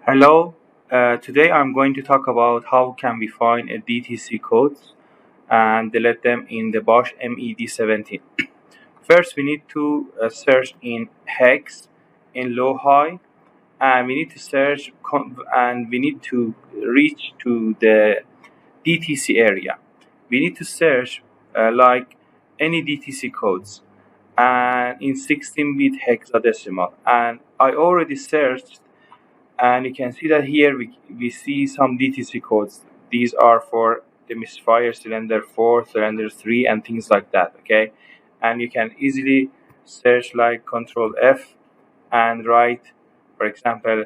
Hello, today I'm going to talk about how can we find a DTC codes and delete them in the Bosch MED17. First, we need to search in hex, in low high, and we need to search and we need to reach to the DTC area. We need to search like any DTC codes and in 16-bit hexadecimal. And I already searched and you can see that here we see some DTC codes. These are for the misfire cylinder 4, cylinder 3 and things like that, okay? And you can easily search like Control F and write, for example,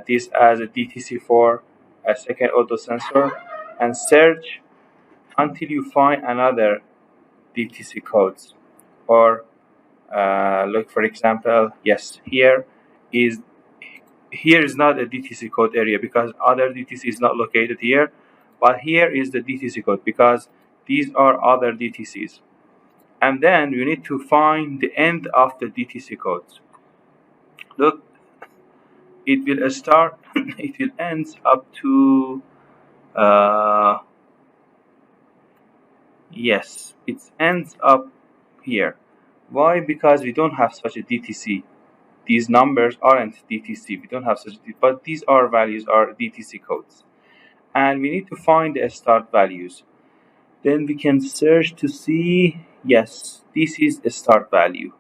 this as a DTC4, a second auto sensor, and search until you find another DTC codes. Or look, for example, yes, here is not a DTC code area because other DTC is not located here, but here is the DTC code because these are other DTCs. And then you need to find the end of the DTC codes. Look, it will start, it will end up to, yes, it ends up here. Why? Because we don't have such a DTC. These numbers aren't DTC. We don't have such, but these are values are DTC codes. And we need to find the start values. Then we can search to see, yes, this is a start value.